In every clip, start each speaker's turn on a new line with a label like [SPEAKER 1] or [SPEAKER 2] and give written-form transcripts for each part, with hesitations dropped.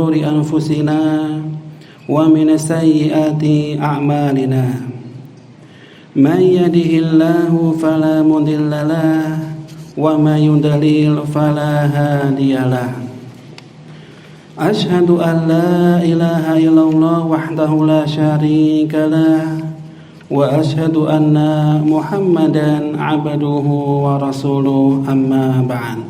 [SPEAKER 1] شرور أنفسنا ومن سيئات أعمالنا من يهده الله فلا مضل له ومن يضلل فلا هادي له أشهد أن لا إله إلا الله وحده لا شريك له وأشهد أن محمدا عبده ورسوله أما بعد.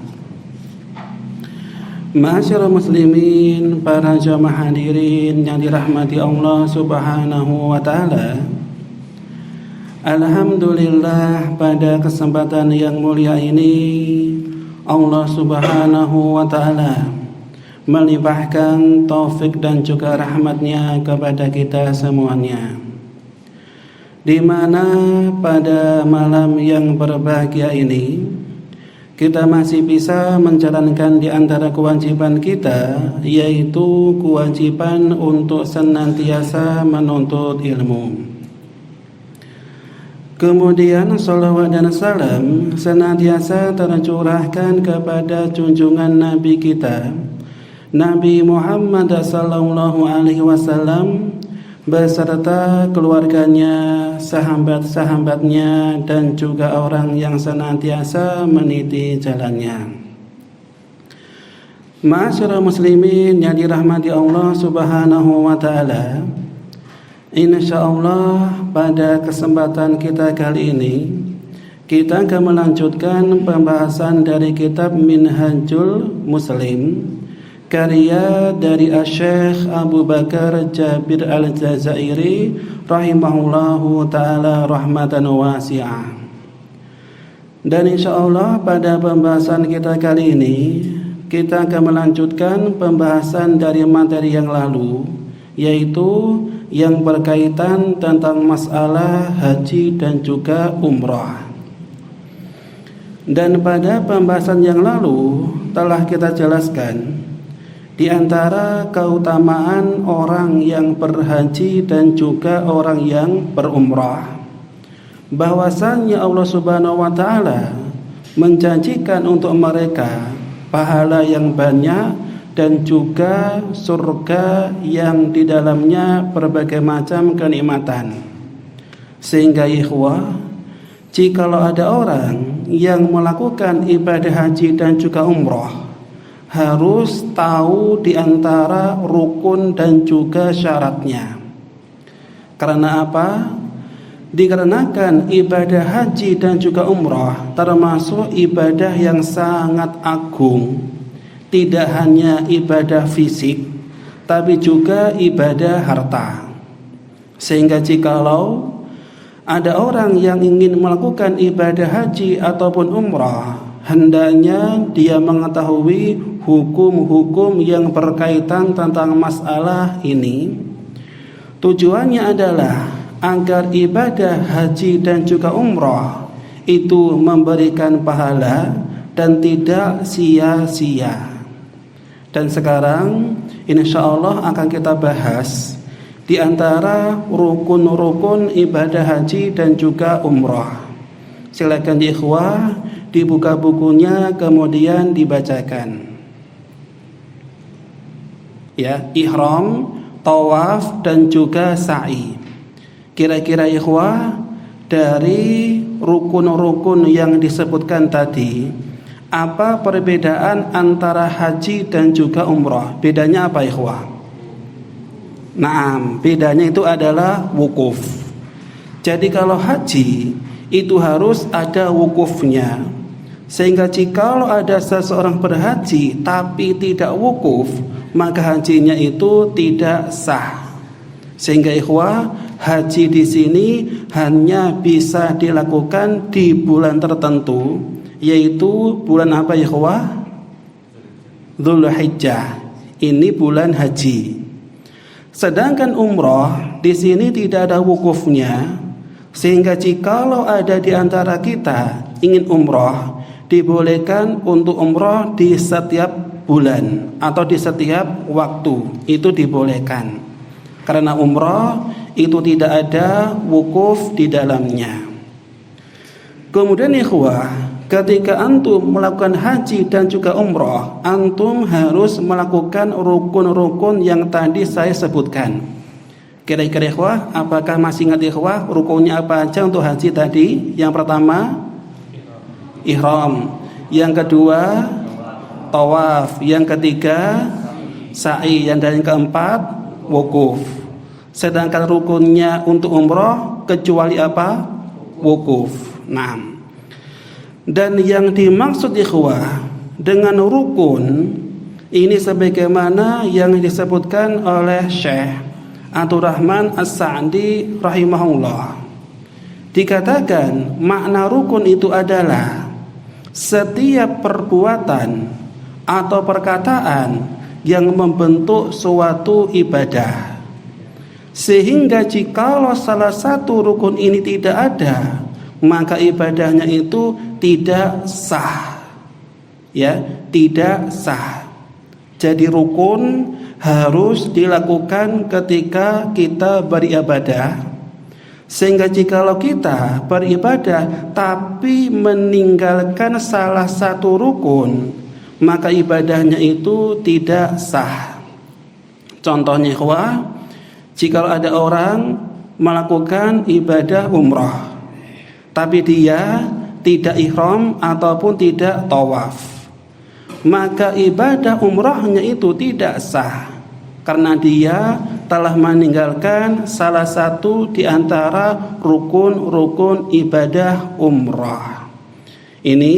[SPEAKER 1] Ma'asyiral muslimin, para jamaah hadirin yang dirahmati Allah Subhanahu wa taala. Alhamdulillah, pada kesempatan yang mulia ini Allah Subhanahu wa taala melimpahkan taufik dan juga rahmatnya kepada kita semuanya, di mana pada malam yang berbahagia ini kita masih bisa menjalankan di antara kewajiban kita, yaitu kewajiban untuk senantiasa menuntut ilmu. Kemudian salawat dan salam senantiasa tercurahkan kepada junjungan Nabi kita, Nabi Muhammad sallallahu alaihi wasallam, beserta keluarganya, sahabat-sahabatnya, dan juga orang yang senantiasa meniti jalannya. Ma'asyiral muslimin yang dirahmati Allah Subhanahu wa taala, insyaallah pada kesempatan kita kali ini kita akan melanjutkan pembahasan dari kitab Minhajul Muslim, karya dari Syekh Abu Bakar Jabir Al-Jazairi rahimahullahu ta'ala rahmatan wasi'ah. Dan insyaallah pada pembahasan kita kali ini kita akan melanjutkan pembahasan dari materi yang lalu, yaitu yang berkaitan tentang masalah haji dan juga umrah. Dan pada pembahasan yang lalu telah kita jelaskan di antara keutamaan orang yang berhaji dan juga orang yang berumrah, bahwasannya Allah Subhanahu wa taala menjanjikan untuk mereka pahala yang banyak dan juga surga yang di dalamnya berbagai macam kenikmatan. Sehingga ikhwah, jikalau ada orang yang melakukan ibadah haji dan juga umrah, harus tahu di antara rukun dan juga syaratnya. Karena apa? Dikarenakan ibadah haji dan juga umrah termasuk ibadah yang sangat agung. Tidak hanya ibadah fisik, tapi juga ibadah harta. Sehingga jikalau ada orang yang ingin melakukan ibadah haji ataupun umrah, hendaknya dia mengetahui hukum-hukum yang berkaitan tentang masalah ini. Tujuannya adalah agar ibadah haji dan juga umrah itu memberikan pahala dan tidak sia-sia. Dan sekarang insyaallah akan kita bahas di antara rukun-rukun ibadah haji dan juga umrah. Silakan ikhwah dibuka bukunya kemudian dibacakan. Ya, ihram, tawaf dan juga sa'i. Kira-kira ikhwah, dari rukun-rukun yang disebutkan tadi, apa perbedaan antara haji dan juga umrah? Bedanya apa ikhwah? Naam, bedanya itu adalah wukuf. Jadi kalau haji itu harus ada wukufnya, sehingga jikalau ada seseorang berhaji tapi tidak wukuf, maka hajinya itu tidak sah. Sehingga ikhwah, haji di sini hanya bisa dilakukan di bulan tertentu, yaitu bulan apa ikhwah? Dzulhijjah. Ini bulan haji. Sedangkan umrah di sini tidak ada wukufnya, sehingga jikalau ada di antara kita ingin umrah, dibolehkan untuk umrah di setiap bulan atau di setiap waktu, itu dibolehkan. Karena umrah itu tidak ada wukuf di dalamnya. Kemudian ikhwah, ketika antum melakukan haji dan juga umrah, antum harus melakukan rukun-rukun yang tadi saya sebutkan. Kira-kira ikhwah, apakah masih ingat ikhwah rukunnya apa aja untuk haji tadi? Yang pertama, ihram. Yang kedua, tawaf. Yang ketiga, sa'i. Dan yang keempat, wukuf. Sedangkan rukunnya untuk umrah kecuali apa? Wukuf. Nah, dan yang dimaksud ikhwah dengan rukun ini sebagaimana yang disebutkan oleh Syekh Abdurrahman As-Sa'di rahimahullah. Dikatakan makna rukun itu adalah setiap perbuatan atau perkataan yang membentuk suatu ibadah, sehingga jikalau salah satu rukun ini tidak ada, maka ibadahnya itu tidak sah. Ya, tidak sah. Jadi rukun harus dilakukan ketika kita beribadah, sehingga jikalau kita beribadah tapi meninggalkan salah satu rukun, maka ibadahnya itu tidak sah. Contohnya ikhwah, jikalau ada orang melakukan ibadah umrah tapi dia tidak ihram ataupun tidak tawaf, maka ibadah umrahnya itu tidak sah karena dia telah meninggalkan salah satu di antara rukun-rukun ibadah umrah. Ini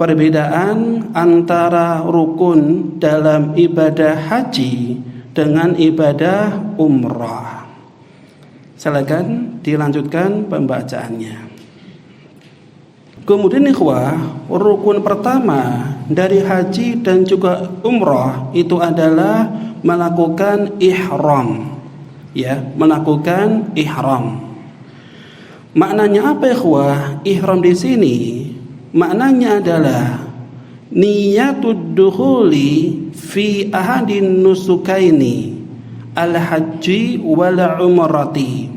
[SPEAKER 1] perbedaan antara rukun dalam ibadah haji dengan ibadah umrah. Silakan dilanjutkan pembacaannya. Kemudian ikhwah, rukun pertama dari haji dan juga umrah itu adalah melakukan ihram. Ya, melakukan ihram. Maknanya apa ikhwah? Ihram di sini maknanya adalah niyatud dukhuli fi ahadin nusukaini al-haji wal umrati.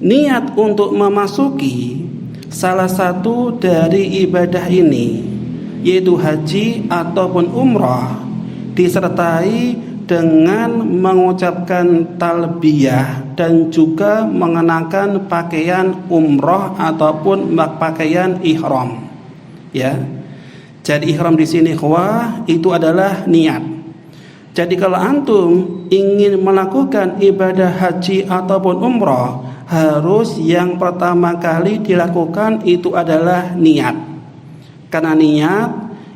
[SPEAKER 1] Niat untuk memasuki salah satu dari ibadah ini, yaitu haji ataupun umrah, disertai dengan mengucapkan talbiyah dan juga mengenakan pakaian umrah ataupun pakaian ihram. Ya. Jadi ihram di sini ikhwah itu adalah niat. Jadi kalau antum ingin melakukan ibadah haji ataupun umrah, harus yang pertama kali dilakukan itu adalah niat. Karena niat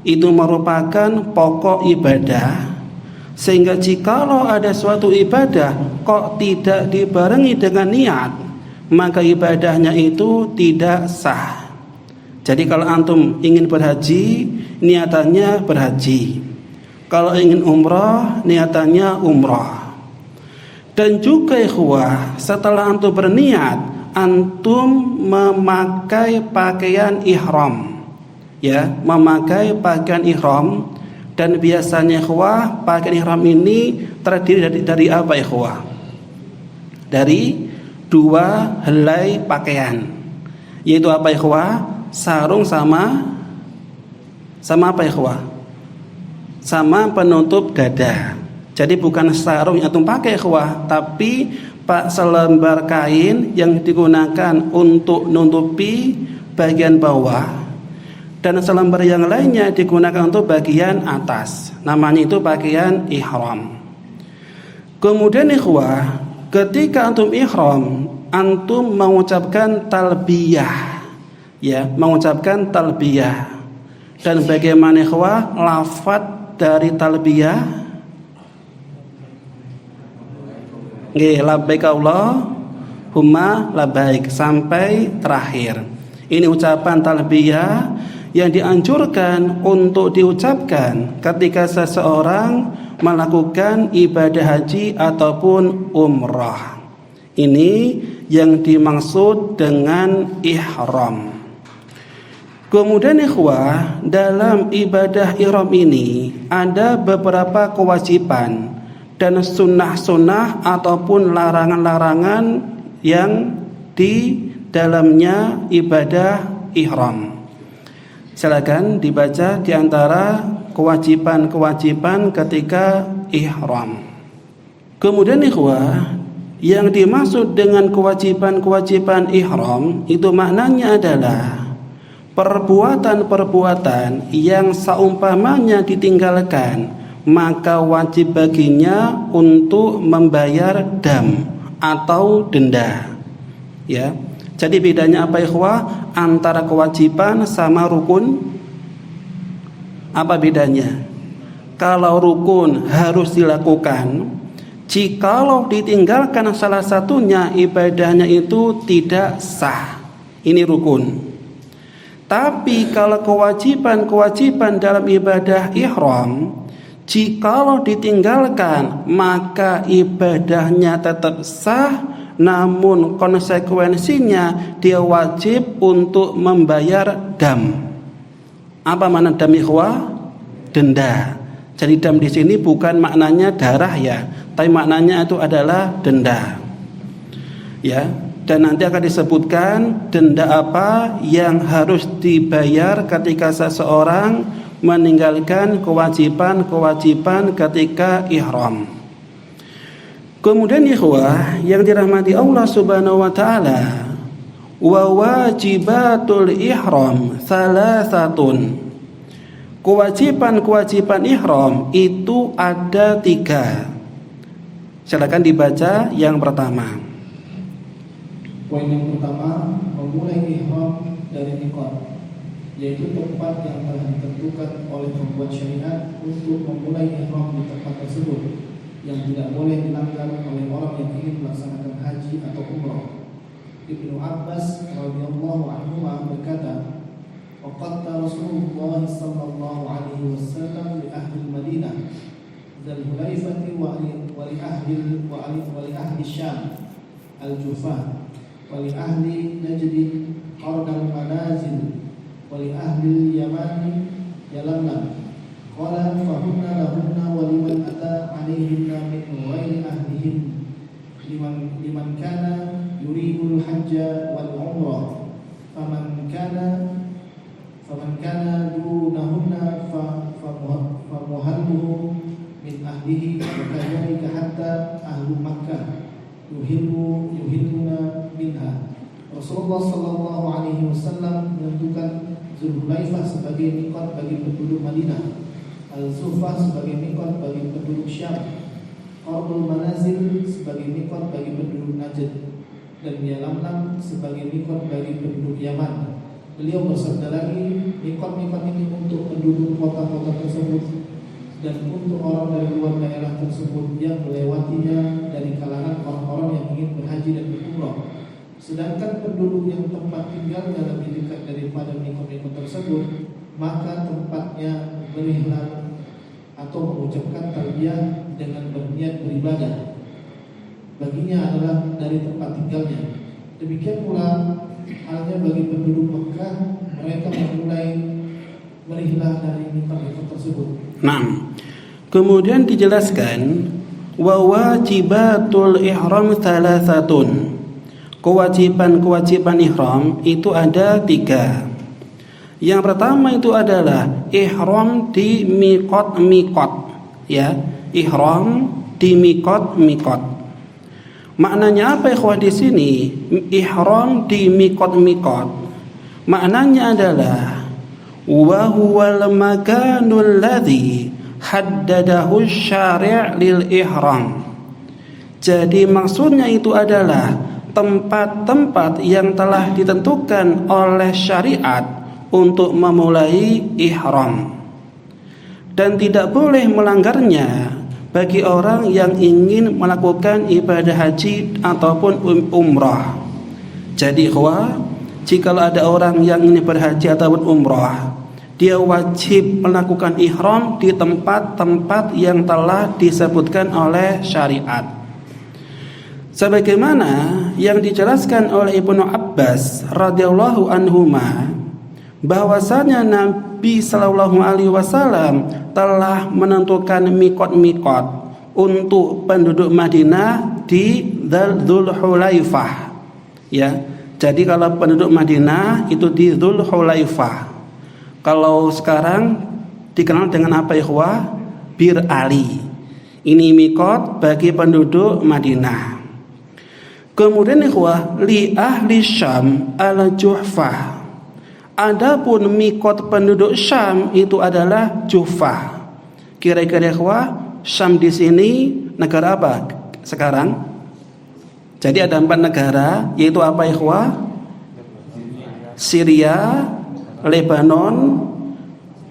[SPEAKER 1] itu merupakan pokok ibadah, sehingga jikalau ada suatu ibadah kok tidak dibarengi dengan niat, maka ibadahnya itu tidak sah. Jadi kalau antum ingin berhaji, niatannya berhaji. Kalau ingin umrah, niatannya umrah. Dan juga ikhwah, setelah antum berniat, antum memakai pakaian ihram. Ya, memakai pakaian ihram. Dan biasanya ikhwah, pakaian ihram ini terdiri dari apa ikhwah? Dari dua helai pakaian. Yaitu apa ikhwah? Sarung sama apa ikhwah? Sama penutup dada. Jadi bukan sarung yang antum pakai ikhwah, tapi selembar kain yang digunakan untuk menutupi bagian bawah, dan selembar yang lainnya digunakan untuk bagian atas. Namanya itu pakaian ihram. Kemudian ikhwah, ketika antum ihram, antum mengucapkan talbiyah. Ya, mengucapkan talbiyah. Dan bagaimana ikhwah lafadz dari talbiyah? Labbaik Allahumma labbaik sampai terakhir. Ini ucapan talbiyah yang dianjurkan untuk diucapkan ketika seseorang melakukan ibadah haji ataupun umrah. Ini yang dimaksud dengan ihram. Kemudian ikhwah, dalam ibadah ihram ini ada beberapa kewajiban dan sunnah-sunnah ataupun larangan-larangan yang di dalamnya ibadah ihram. Silakan dibaca di antara kewajiban-kewajiban ketika ihram. Kemudian ikhwah, yang dimaksud dengan kewajiban-kewajiban ihram itu maknanya adalah perbuatan-perbuatan yang seumpamanya ditinggalkan maka wajib baginya untuk membayar dam atau denda. Ya. Jadi bedanya apa ikhwah antara kewajiban sama rukun? Apa bedanya? Kalau rukun harus dilakukan, jikalau ditinggalkan salah satunya ibadahnya itu tidak sah. Ini rukun. Tapi kalau kewajiban-kewajiban dalam ibadah ihram, jikalau ditinggalkan maka ibadahnya tetap sah, namun konsekuensinya dia wajib untuk membayar dam. Apa makna dam ikhwah? Denda. Jadi dam di sini bukan maknanya darah ya, tapi maknanya itu adalah denda. Ya, dan nanti akan disebutkan denda apa yang harus dibayar ketika seseorang meninggalkan kewajiban-kewajiban ketika ihram. Kemudian ikhwah yang dirahmati Allah Subhanahu wa taala, wa wajibatul ihram salasatun. Kewajiban-kewajiban ihram itu ada 3. Silakan dibaca yang pertama.
[SPEAKER 2] Poin yang pertama, memulai ihram dari miqat, yaitu tempat yang telah ditentukan oleh pembuat syariat untuk memulai ihram di tempat tersebut, yang tidak boleh dilanggar oleh orang yang ingin melaksanakan haji atau umrah. Ibnu Abbas radhiyallahu anhu berkata, waqatta Rasulullah sallallahu alaihi wasallam li ahli Madinah Dzul Hulaifati wa li ahli Syam al-Jufah wa li ahli Najd Qarnal Manazil wa li ahli Yaman Yalamlam. Qala fahunna lahunna wa liman ata alaihinna min ghairi ahlihim liman kana yuridul hajja wal umrah faman kana dunahunna famuhalluhu min ahlihi wa kadhalika hatta ahlu Makkah yuhilluna minha. Rasulullah sallallahu alaihi wasallam menentukan Zulhulaifah sebagai miqat bagi penduduk Madinah, Al-Sufah sebagai miqat bagi penduduk Syam, Qarnul Manazil sebagai miqat bagi penduduk Najd, dan Yalamlam sebagai miqat bagi penduduk Yaman. Beliau bersabda lagi, miqat-miqat ini untuk penduduk kota-kota tersebut dan untuk orang dari luar daerah tersebut yang melewatinya dari kalangan orang-orang yang ingin berhaji dan berumrah. Sedangkan penduduk yang tempat tinggalnya lebih dekat daripada miqat-miqat tersebut, maka tempatnya berihlal atau mengucapkan talbiyah dengan berniat beribadah baginya adalah dari tempat tinggalnya. Demikian pula halnya bagi penduduk Mekah, mereka memulai berihlal dari miqat-miqat tersebut.
[SPEAKER 1] Nah, kemudian dijelaskan wa wajibatul ihram salasatun. Kewajiban-kewajiban ihram itu ada 3. Yang pertama itu adalah ihram di miqat-miqat, ya, ihram di miqat-miqat. Maknanya apa ikhwah di sini? Ihram di miqat-miqat. Maknanya adalah wa huwal makanul ladzi haddadahu syari' lil ihram. Jadi maksudnya itu adalah tempat-tempat yang telah ditentukan oleh syariat untuk memulai ihram, dan tidak boleh melanggarnya bagi orang yang ingin melakukan ibadah haji ataupun umrah. Jadi ikhwah, jika ada orang yang ingin berhaji ataupun umrah, dia wajib melakukan ihram di tempat-tempat yang telah disebutkan oleh syariat, sebagaimana yang dijelaskan oleh Ibnu Abbas radhiyallahu anhuma, bahwasanya Nabi sallallahu alaihi wasallam telah menentukan miqat-miqat untuk penduduk Madinah di Dzul Hulaifah. Ya, jadi kalau penduduk Madinah itu di Dzul Hulaifah. Kalau sekarang dikenal dengan apa ikhwah? Bir Ali. Ini mikot bagi penduduk Madinah. Kemudian ikhwah, li ahli Syam al Juhfah. Adapun mikot penduduk Syam itu adalah Juhfah. Kira-kira ikhwah, Syam di sini negara apa sekarang? Jadi ada 4 negara, yaitu apa ikhwah? Syria, Lebanon,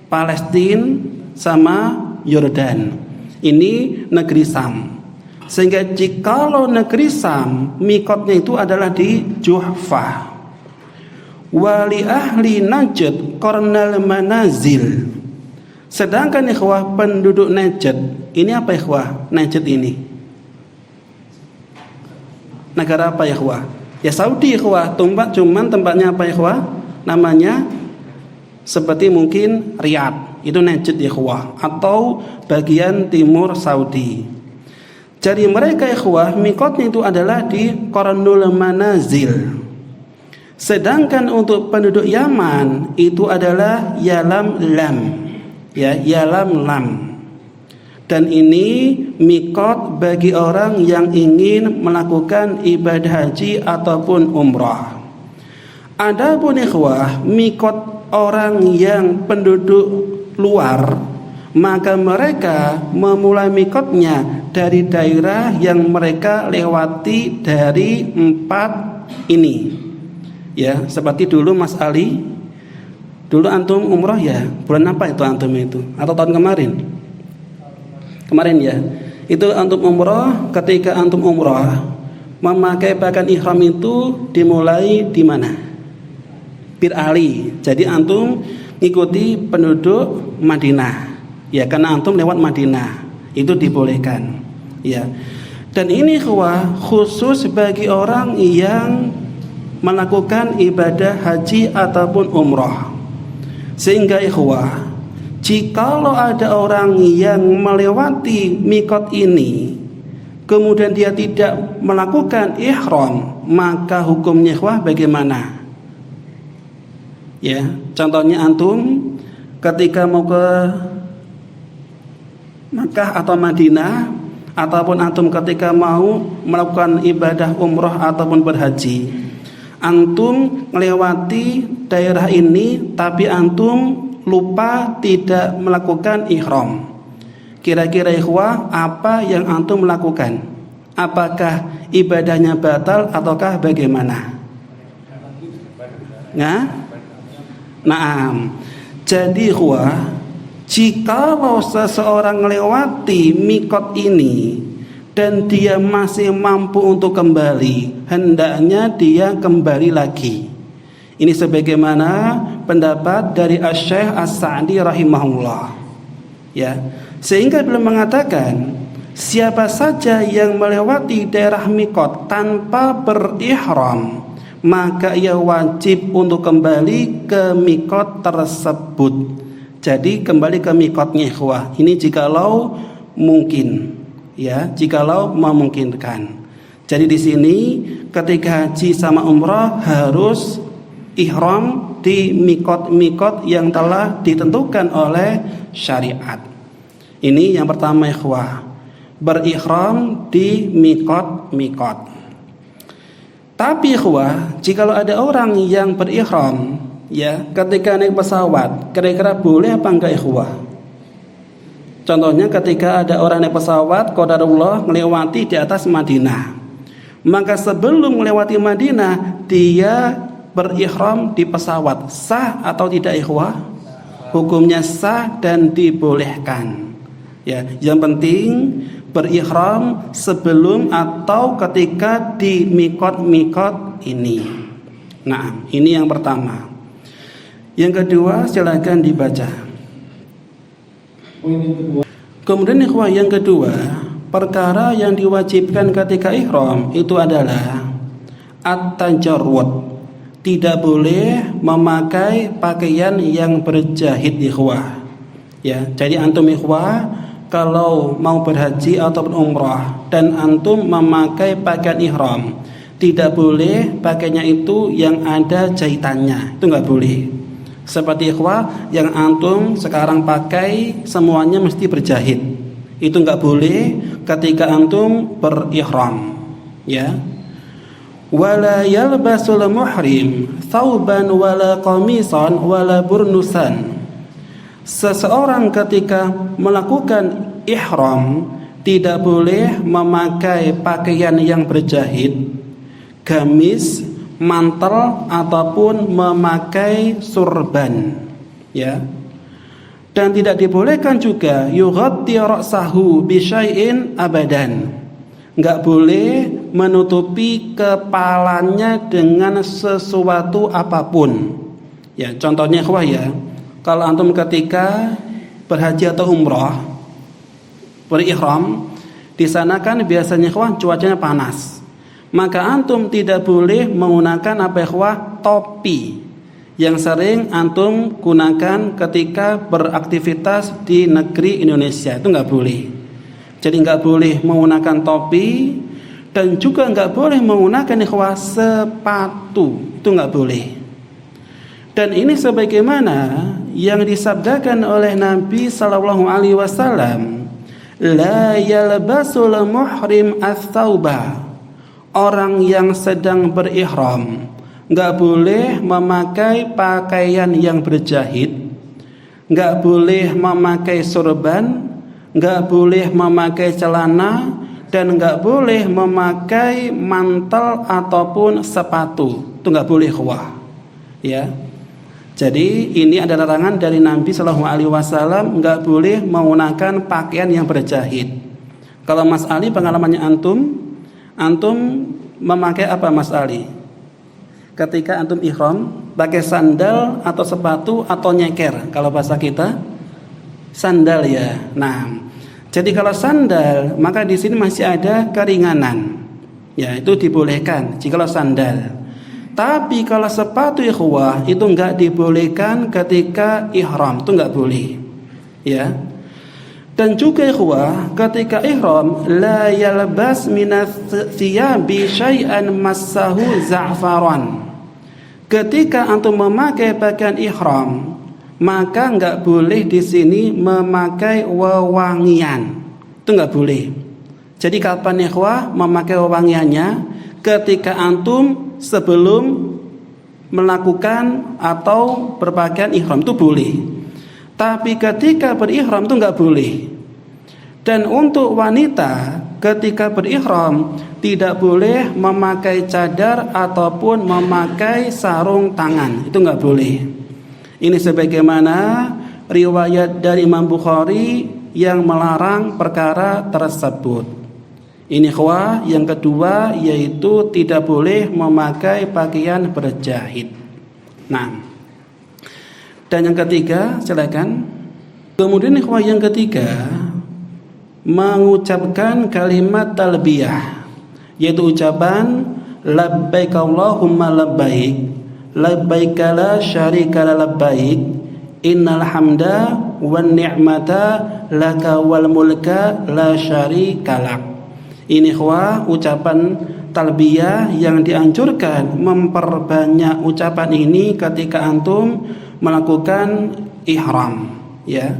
[SPEAKER 1] Palestina, sama Yordan. Ini negeri Syam. Sehingga jikalau negeri Syam, mikotnya itu adalah di Juhfah. Wali ahli Najd qarnal manazil. Sedangkan ikhwah penduduk Najd, ini apa ikhwah? Najd ini negara apa ikhwah? Ya Saudi ikhwah. Cuman tempatnya apa ikhwah? Namanya seperti mungkin Riyadh, itu Najd ikhwah, atau bagian timur Saudi. Jadi mereka ikhwah mikotnya itu adalah di Qarnul Manazil. Sedangkan untuk penduduk Yaman itu adalah Yalam Lam. Ya, Yalam Lam. Dan ini mikot bagi orang yang ingin melakukan ibadah haji ataupun umrah. Adapun ikhwah mikot orang yang penduduk luar, maka mereka memulai mikotnya dari daerah yang mereka lewati dari 4 ini. Ya, seperti dulu Mas Ali, dulu antum umrah ya, bulan apa itu antum itu? Atau tahun kemarin? Kemarin ya. Itu antum umrah, ketika antum umrah memakai pakaian ihram itu dimulai di mana? Bir Ali. Jadi antum ngikuti penduduk Madinah. Ya, karena antum lewat Madinah. Itu dibolehkan. Ya. Dan ini khusus bagi orang yang melakukan ibadah haji ataupun umrah. Sehingga ikhwah, jikalau ada orang yang melewati mikot ini kemudian dia tidak melakukan ihram, maka hukumnya ikhwah bagaimana? Ya, contohnya antum ketika mau ke Makkah atau Madinah, ataupun antum ketika mau melakukan ibadah umrah ataupun berhaji, antum melewati daerah ini tapi antum lupa tidak melakukan ihram. Kira-kira ikhwah, apa yang antum lakukan? Apakah ibadahnya batal ataukah bagaimana? Naam. Jadi ikhwah, jikalau seseorang melewati mikot ini dan dia masih mampu untuk kembali, hendaknya dia kembali lagi. Ini sebagaimana pendapat dari Asy-Syaikh As-Sa'di rahimahullah. Ya, sehingga beliau mengatakan, siapa saja yang melewati daerah mikot tanpa berihram, maka ia wajib untuk kembali ke mikot tersebut. Jadi kembali ke mikotnya ikhwah. Ini jikalau mungkin, ya, jikalau memungkinkan. Jadi di sini ketika haji sama umrah harus ihram di mikot-mikot yang telah ditentukan oleh syariat. Ini yang pertama ikhwah, berihram di mikot-mikot. Tapi ikhwah, jikalau ada orang yang berihram, ya, ketika naik pesawat, kira-kira boleh apa enggak ikhwah? Contohnya ketika ada orang naik pesawat, qadarullah melewati di atas Madinah, maka sebelum melewati Madinah dia berihram di pesawat, sah atau tidak ikhwah? Hukumnya sah dan dibolehkan. Ya, yang penting berihram sebelum atau ketika di mikot-mikot ini. Nah, ini yang pertama. Yang kedua, silakan dibaca. Kemudian ikhwah, yang kedua, perkara yang diwajibkan ketika ihram itu adalah at-tajarrud. Tidak boleh memakai pakaian yang berjahit ikhwah. Ya, jadi antum ikhwah kalau mau berhaji ataupun umrah dan antum memakai pakaian ihram, tidak boleh pakainya itu yang ada jahitannya. Itu enggak boleh. Seperti ikhwah yang antum sekarang pakai semuanya mesti berjahit. Itu enggak boleh ketika antum berihram, ya. Wala yalbasul muhrim thawban wala qamisan wala burnusan. Seseorang ketika melakukan ihram tidak boleh memakai pakaian yang berjahit, gamis, mantel ataupun memakai surban, ya. Dan tidak dibolehkan juga yughatti ra'sahu bi syai'in abadan. Enggak boleh menutupi kepalanya dengan sesuatu apapun. Ya, contohnya ikhwah ya, kalau antum ketika berhaji atau umrah berihram, di sana kan biasanya ikhwah cuacanya panas. Maka antum tidak boleh menggunakan apa ikhwah topi yang sering antum gunakan ketika beraktivitas di negeri Indonesia. Itu enggak boleh. Jadi enggak boleh menggunakan topi dan juga enggak boleh menggunakan ikhwah sepatu. Itu enggak boleh. Dan ini sebagaimana yang disabdakan oleh Nabi sallallahu alaihi wasallam, la yalbasul muhrim ats-tsauba. Orang yang sedang berihram enggak boleh memakai pakaian yang berjahit, enggak boleh memakai sorban, enggak boleh memakai celana, dan enggak boleh memakai mantel ataupun sepatu. Itu enggak boleh ikhwah, ya. Jadi ini adalah larangan dari Nabi Shallallahu Alaihi Wasallam, enggak boleh menggunakan pakaian yang berjahit. Kalau Mas Ali pengalamannya antum memakai apa Mas Ali? Ketika antum ihram, pakai sandal atau sepatu atau nyeker? Kalau bahasa kita sandal ya. Nah, jadi kalau sandal maka di sini masih ada keringanan. Ya, itu dibolehkan jikalau sandal. Tapi kalau sepatu ikhwah itu enggak dibolehkan ketika ihram, itu enggak boleh. Ya. Dan juga ikhwah ketika ihram la yalbas minats thiyabi syai'an massahu za'faran. Ketika antum memakai pakaian ihram, maka enggak boleh di sini memakai wewangian. Itu enggak boleh. Jadi kapan ikhwah memakai wewangiannya? Ketika antum sebelum melakukan atau berpakaian ihram itu boleh. Tapi ketika berihram itu enggak boleh. Dan untuk wanita ketika berihram tidak boleh memakai cadar ataupun memakai sarung tangan. Itu enggak boleh. Ini sebagaimana riwayat dari Imam Bukhari yang melarang perkara tersebut. Ini ikhwah yang kedua, yaitu tidak boleh memakai pakaian berjahit. Nah, dan yang ketiga, silakan. Kemudian ikhwah yang ketiga, mengucapkan kalimat talbiyah, yaitu ucapan labbaik Allahumma labbaik, labbaik la syarika labbaik, innal hamda wan ni'mata laka wal mulka la syarika lak. Ini ikhwah ucapan talbiyah yang dianjurkan memperbanyak ucapan ini ketika antum melakukan ihram, ya.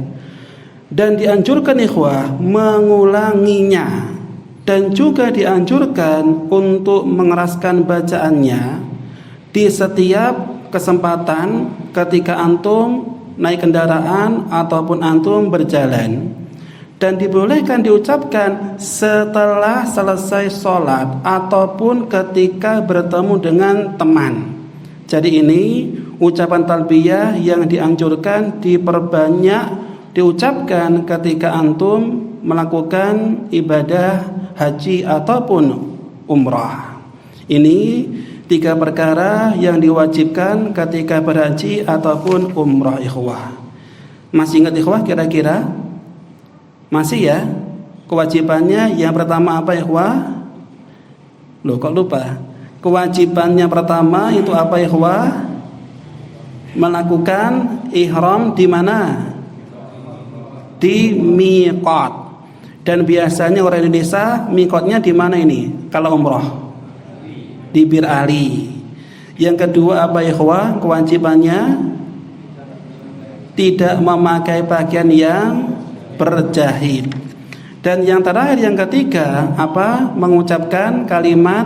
[SPEAKER 1] Dan dianjurkan ikhwah mengulanginya, dan juga dianjurkan untuk mengeraskan bacaannya di setiap kesempatan ketika antum naik kendaraan ataupun antum berjalan. Dan dibolehkan diucapkan setelah selesai sholat ataupun ketika bertemu dengan teman. Jadi ini ucapan talbiyah yang dianjurkan diperbanyak diucapkan ketika antum melakukan ibadah haji ataupun umrah. Ini 3 perkara yang diwajibkan ketika berhaji ataupun umrah ikhwah. Masih ingat ikhwah kira-kira? Masih ya? Kewajibannya yang pertama apa ikhwah? Loh kok lupa? Kewajibannya pertama itu apa ikhwah? Melakukan ihram di mana? Di miqat. Dan biasanya orang Indonesia miqatnya di mana ini? Kalau umrah di Bir Ali. Yang kedua apa ikhwah? Kewajibannya tidak memakai pakaian yang berjahit. Dan yang terakhir, yang ketiga, apa? Mengucapkan kalimat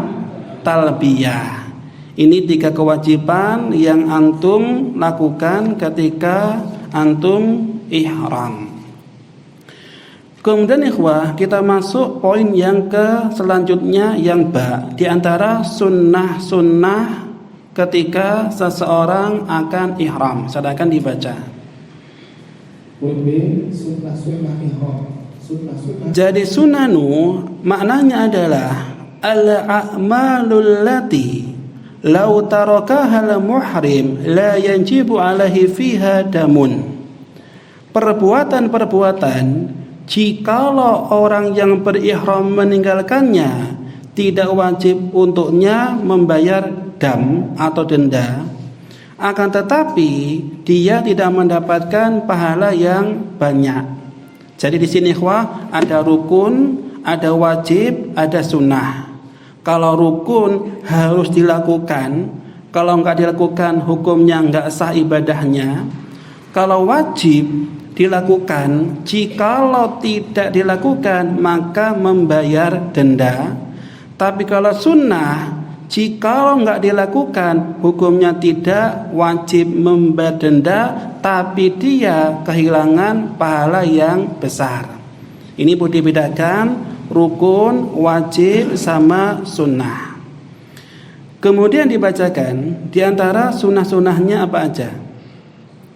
[SPEAKER 1] talbiyah. Ini 3 kewajiban yang antum lakukan ketika antum ihram. Kemudian ikhwah, kita masuk poin yang ke selanjutnya, yang ba, di antara sunnah-sunnah ketika seseorang akan ihram. Silakan dibaca.
[SPEAKER 2] Poin B, sunnah-sunnah ihram. Sunnah-sunnah.
[SPEAKER 1] Jadi sunanu maknanya adalah al-a'malul lati law tarakaha al-muhrim la yanjibu alaihi fiha damun. Perbuatan-perbuatan jikalau orang yang berihram meninggalkannya tidak wajib untuknya membayar dam atau denda, akan tetapi dia tidak mendapatkan pahala yang banyak. Jadi di sini ikhwah, ada rukun, ada wajib, ada sunnah. Kalau rukun harus dilakukan, kalau enggak dilakukan hukumnya enggak sah ibadahnya. Kalau wajib dilakukan, jikalau tidak dilakukan maka membayar denda. Tapi kalau sunnah, jikalau enggak dilakukan hukumnya tidak wajib membayar denda, tapi dia kehilangan pahala yang besar. Ini perlu dibedakan rukun, wajib sama sunnah. Kemudian dibacakan di antara sunnah-sunnahnya apa aja.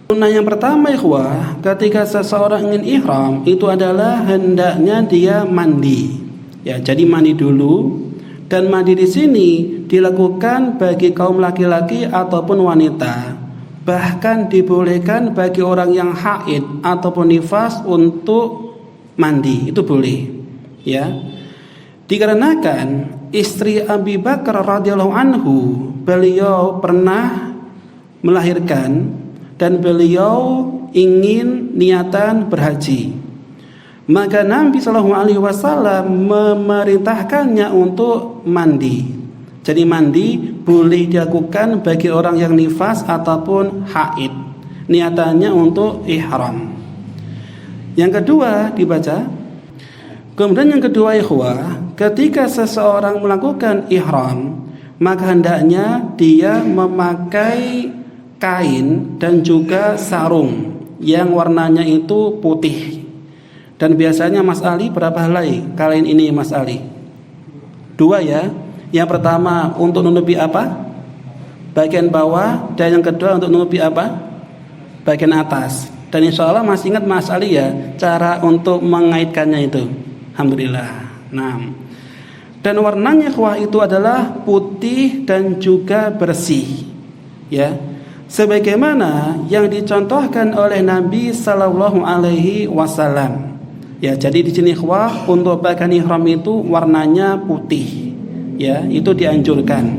[SPEAKER 1] Sunnah yang pertama ikhwah, ketika seseorang ingin ihram itu adalah hendaknya dia mandi. Ya, jadi mandi dulu. Dan mandi di sini dilakukan bagi kaum laki-laki ataupun wanita. Bahkan dibolehkan bagi orang yang haid ataupun nifas untuk mandi, itu boleh. Ya. Dikarenakan istri Abi Bakar radhiyallahu anhu, beliau pernah melahirkan dan beliau ingin niatan berhaji. Maka Nabi SAW memerintahkannya untuk mandi. Jadi mandi boleh dilakukan bagi orang yang nifas ataupun haid. Niatannya untuk ihram. Yang kedua dibaca. Kemudian yang kedua ikhwah, ketika seseorang melakukan ihram, maka hendaknya dia memakai kain dan juga sarung yang warnanya itu putih. Dan biasanya Mas Ali berapa helai kain ini Mas Ali? 2 ya. Yang pertama untuk menutupi apa? Bagian bawah. Dan yang kedua untuk menutupi apa? Bagian atas. Dan insya Allah masih ingat Mas Ali ya cara untuk mengaitkannya itu. Alhamdulillah. Nah, dan warnanya ikhwah itu adalah putih dan juga bersih. Ya. Sebagaimana yang dicontohkan oleh Nabi sallallahu alaihi wasallam. Ya, jadi di sini ikhwah untuk pakaian ihram itu warnanya putih. Ya, itu dianjurkan.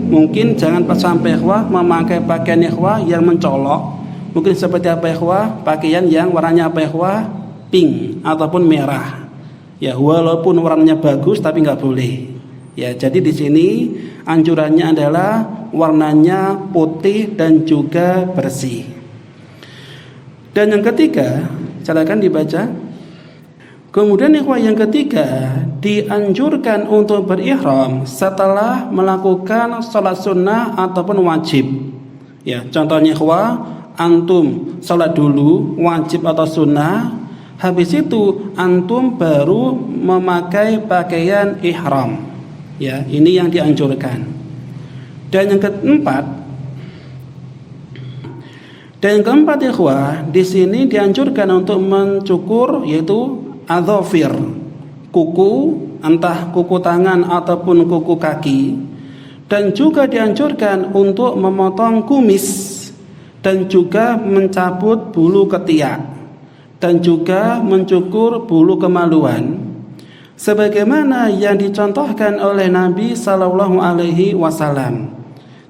[SPEAKER 1] Mungkin jangan sampai ikhwah memakai pakaian ikhwah yang mencolok. Mungkin seperti apa ikhwah? Pakaian yang warnanya apa ikhwah? Pink ataupun merah. Ya, walaupun warnanya bagus tapi nggak boleh. Ya, jadi di sini anjurannya adalah warnanya putih dan juga bersih. Dan yang ketiga, silakan dibaca. Kemudian ikhwah yang ketiga, dianjurkan untuk berihram setelah melakukan sholat sunnah ataupun wajib. Ya, contohnya ikhwah, antum sholat dulu wajib atau sunnah, habis itu antum baru memakai pakaian ihram. Ya, ini yang dianjurkan. Dan yang keempat ikhwah, di sini dianjurkan untuk mencukur yaitu adzafir, kuku, entah kuku tangan ataupun kuku kaki. Dan juga dianjurkan untuk memotong kumis dan juga mencabut bulu ketiak dan juga mencukur bulu kemaluan sebagaimana yang dicontohkan oleh Nabi sallallahu alaihi wasallam.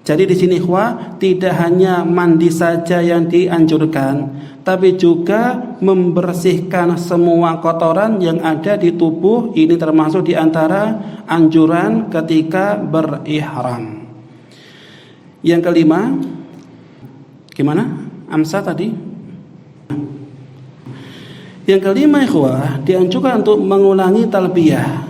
[SPEAKER 1] Jadi di sini ikhwah, tidak hanya mandi saja yang dianjurkan, tapi juga membersihkan semua kotoran yang ada di tubuh. Ini termasuk di antara anjuran ketika berihram. Yang kelima, gimana? Amsa tadi? Yang kelima ikhwah, dianjurkan untuk mengulangi talbiyah.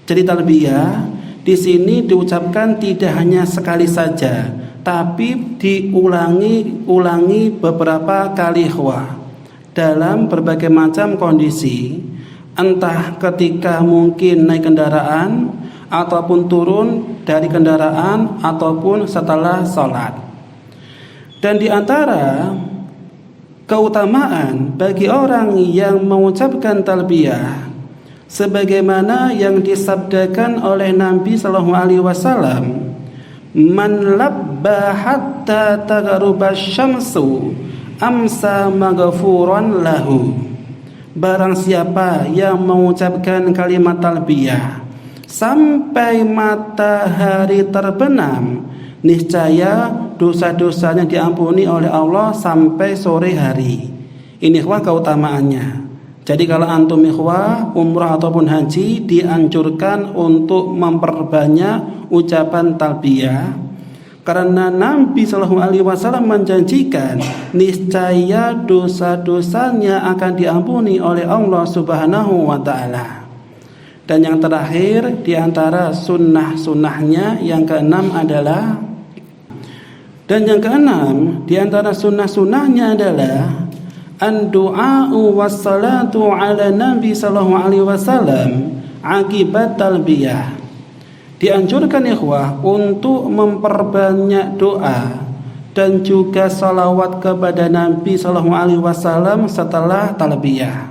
[SPEAKER 1] Jadi talbiyah di sini diucapkan tidak hanya sekali saja, tapi diulangi beberapa kali ikhwah dalam berbagai macam kondisi, entah ketika mungkin naik kendaraan ataupun turun dari kendaraan ataupun setelah sholat. Dan di antara keutamaan bagi orang yang mengucapkan talbiyah sebagaimana yang disabdakan oleh Nabi sallallahu alaihi wasallam, man labba hatta tagharuba syamsu amsa maghfuran lahu. Barang siapa yang mengucapkan kalimat talbiyah sampai matahari terbenam, niscaya dosa-dosanya diampuni oleh Allah sampai sore hari. Ini ikhwah keutamaannya. Jadi kalau antum ikhwah umrah ataupun haji, dianjurkan untuk memperbanyak ucapan talbiyah, karena Nabi Shallallahu Alaihi Wasallam menjanjikan niscaya dosa-dosanya akan diampuni oleh Allah Subhanahu Wa Taala. Dan yang terakhir diantara sunnah-sunnahnya yang keenam adalah, dan yang keenam diantara sunnah-sunnahnya adalah an-du'a'u wassalatu ala Nabi sallallahu alaihi wasallam akibat talbiyah. Dianjurkan ikhwah untuk memperbanyak doa dan juga salawat kepada Nabi sallallahu alaihi wasallam setelah talbiyah.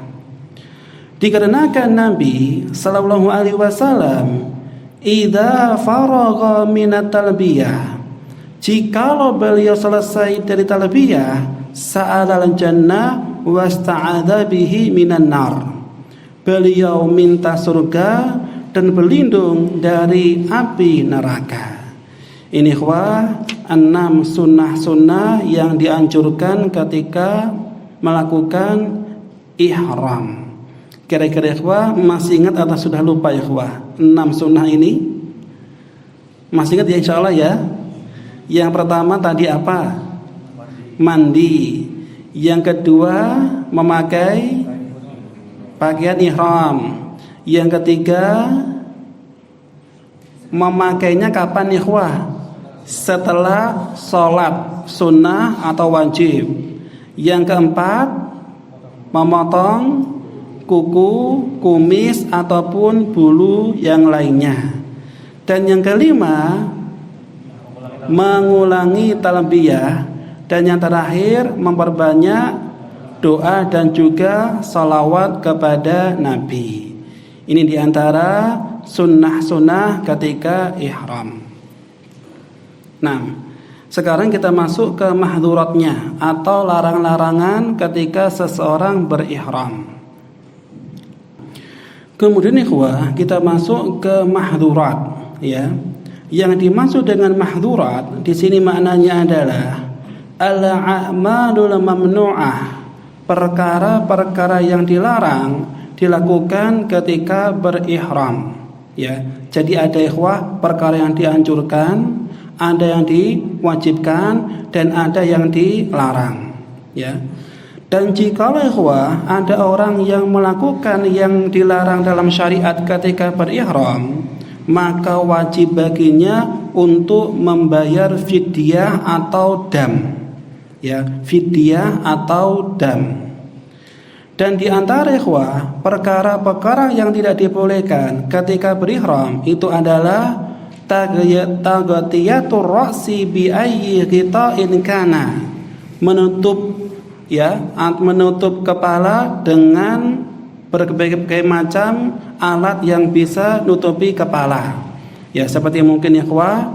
[SPEAKER 1] Dikarenakan Nabi sallallahu alaihi wasallam idza faragha minat talbiyah, jikalau beliau selesai dari talbiyah, sa'alal jannah wasta'adza bihi minan nar. Beliau minta surga dan berlindung dari api neraka. Ini ikhwah 6 sunnah-sunnah yang dianjurkan ketika melakukan ihram. Kira-kira ikhwah masih ingat atau sudah lupa ikhwah 6 sunnah ini? Masih ingat ya insyaallah ya? Yang pertama tadi apa? Mandi. Yang kedua memakai pakaian ihram. Yang ketiga memakainya kapan ikhwah? Setelah sholat sunnah atau wajib. Yang keempat memotong kuku, kumis ataupun bulu yang lainnya. Dan yang kelima mengulangi talbiyah, dan yang terakhir memperbanyak doa dan juga salawat kepada Nabi. Ini diantara sunnah-sunnah ketika ihram. Nah, sekarang kita masuk ke mahdhuratnya atau larang-larangan ketika seseorang berihram. Kemudian ikhwah kita masuk ke mahdhurat ya. Yang dimaksud dengan mahdhurat di sini maknanya adalah al-a'malul mamnu'ah, perkara-perkara yang dilarang dilakukan ketika berihram ya. Jadi ada ikhwah perkara yang dianjurkan, ada yang diwajibkan, dan ada yang dilarang ya. Dan jika ikhwah ada orang yang melakukan yang dilarang dalam syariat ketika berihram, maka wajib baginya untuk membayar fidyah atau dam ya, fidyah atau dam. Dan di antara ikhwah perkara-perkara yang tidak dibolehkan ketika berihram itu adalah taghtiyatur ra'si bi ayyi ghita'in kana, menutup kepala dengan berbagai macam alat yang bisa nutupi kepala ya, seperti mungkin ikhwah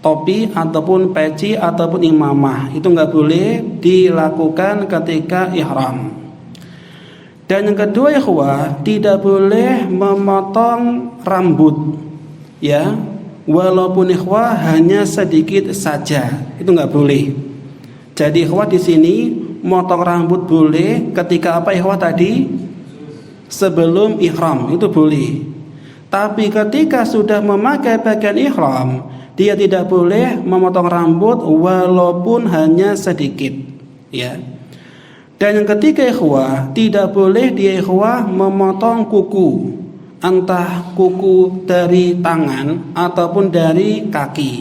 [SPEAKER 1] topi ataupun peci ataupun imamah, itu nggak boleh dilakukan ketika ihram. Dan yang kedua ikhwah, tidak boleh memotong rambut ya, walaupun ikhwah hanya sedikit saja, itu nggak boleh. Jadi ikhwah di sini motong rambut boleh ketika apa ikhwah tadi? Sebelum ihram itu boleh. Tapi ketika sudah memakai pakaian ihram, dia tidak boleh memotong rambut walaupun hanya sedikit ya. Dan yang ketiga ikhwah, tidak boleh dia ikhwah memotong kuku, entah kuku dari tangan ataupun dari kaki.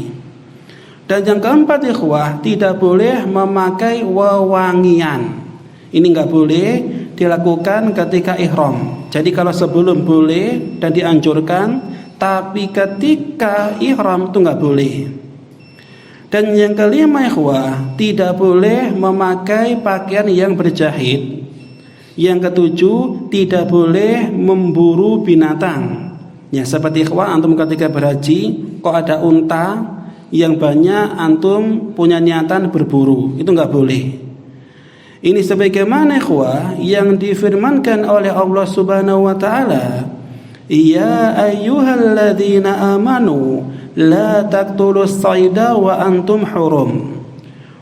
[SPEAKER 1] Dan yang keempat ikhwah, tidak boleh memakai wewangian. Ini nggak boleh dilakukan ketika ihram. Jadi kalau sebelum boleh dan dianjurkan, tapi ketika ihram itu nggak boleh. Dan yang kelima ikhwah, tidak boleh memakai pakaian yang berjahit. Yang ketujuh, tidak boleh memburu binatang. Ya, seperti ikhwah antum ketika berhaji, kok ada unta yang banyak, antum punya niatan berburu, itu nggak boleh. Ini sebagaimana ikhwah yang difirmankan oleh Allah Subhanahu wa taala, ya ayyuhalladzina amanu la taqtulus sayda wa antum hurum.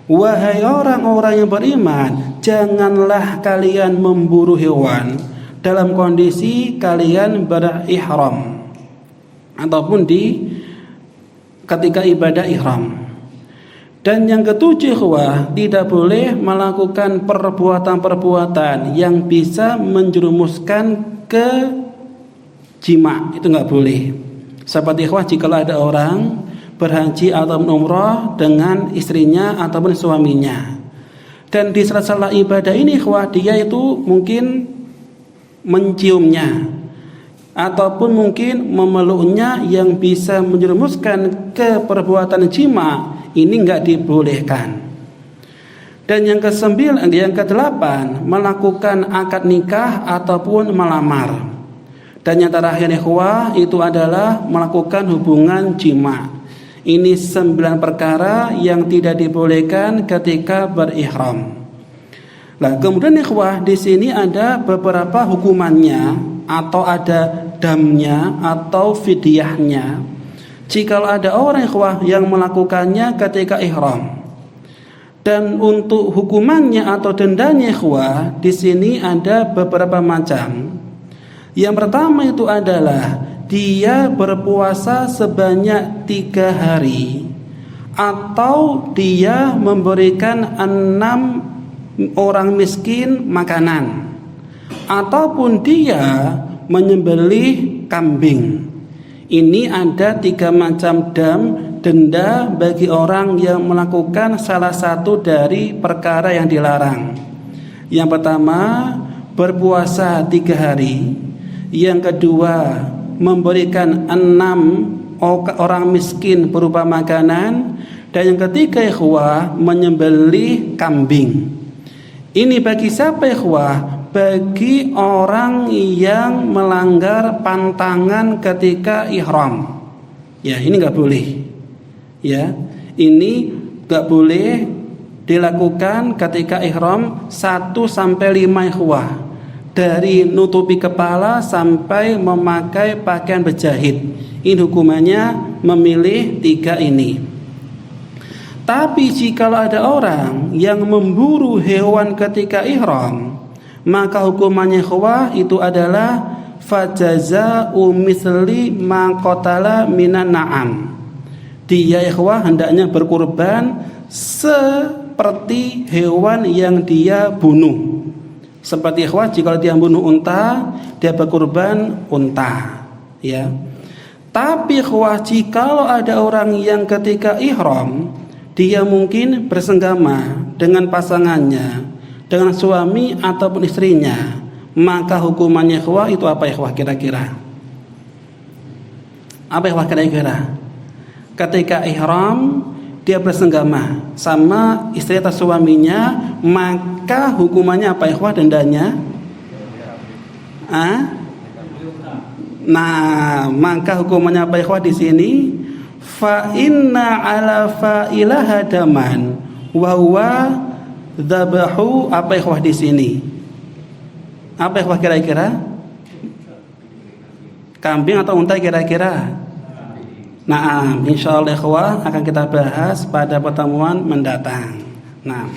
[SPEAKER 1] Wahai orang-orang yang beriman, janganlah kalian memburu hewan dalam kondisi kalian berihram ataupun ketika ibadah ihram. Dan yang ketujuh ikhwah, tidak boleh melakukan perbuatan-perbuatan yang bisa menjerumuskan ke jima, itu nggak boleh. Seperti ikhwah, jika ada orang berhaji atau umrah dengan istrinya ataupun suaminya, dan di sela-sela ibadah ini ikhwah, dia itu mungkin menciumnya ataupun mungkin memeluknya yang bisa menjerumuskan ke perbuatan jima, ini nggak dibolehkan. Dan yang kedelapan, melakukan akad nikah ataupun melamar. Dan yang terakhir ikhwah, itu adalah melakukan hubungan jima. Ini 9 perkara yang tidak dibolehkan ketika berihram. Nah, kemudian ikhwah, di sini ada beberapa hukumannya, atau ada damnya atau fidyahnya. Jika ada orang ikhwah yang melakukannya ketika ihram. Dan untuk hukumannya atau dendanya ikhwah, di sini ada beberapa macam. Yang pertama itu adalah dia berpuasa sebanyak 3 hari, atau dia memberikan 6 orang miskin makanan, ataupun dia menyembelih kambing. Ini ada 3 macam denda bagi orang yang melakukan salah satu dari perkara yang dilarang. Yang pertama, berpuasa 3 hari. Yang kedua, memberikan 6 orang miskin berupa makanan. Dan yang ketiga ikhwah, menyembelih kambing. Ini bagi siapa ikhwah? Bagi orang yang melanggar pantangan ketika ihram. Ya, ini nggak boleh. Ya, ini nggak boleh dilakukan ketika ihram 1-5 ikhwah. Dari nutupi kepala sampai memakai pakaian berjahit. Ini hukumannya memilih 3 ini. Tapi jika ada orang yang memburu hewan ketika ihram, maka hukumannya ikhwah itu adalah fajaza'u misli ma qatala minan na'am. Dia ikhwah hendaknya berkurban seperti hewan yang dia bunuh. Seperti ikhwah, jika dia bunuh unta, dia berkurban unta, ya. Tapi ikhwah, jika ada orang yang ketika ihram, dia mungkin bersenggama dengan pasangannya, dengan suami ataupun istrinya, maka hukumannya ikhwah itu apa ikhwah kira-kira? Apa ikhwah kira-kira? Ketika ihram dia bersenggama sama istri atau suaminya, maka hukumannya apa ikhwah dendanya? Nah, maka hukumannya apa ikhwah di sini? Fa inna ala fa'ilaha daman wa huwa dzabahu, apa ikhwah di sini? Apa ikhwah kira-kira? Kambing atau unta kira-kira? Nah, insyaallah ikhwah akan kita bahas pada pertemuan mendatang. Nah,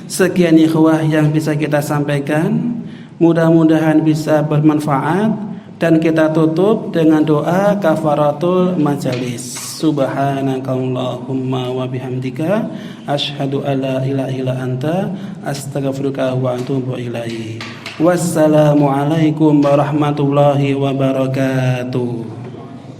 [SPEAKER 1] sekian ikhwah yang bisa kita sampaikan. Mudah-mudahan bisa bermanfaat Dan kita tutup dengan doa kafaratul majalis. Subhanakallahumma wa bihamdika asyhadu alla ilaha illa anta astaghfiruka wa atubu ilaik. Wassalamualaikum warahmatullahi wabarakatuh.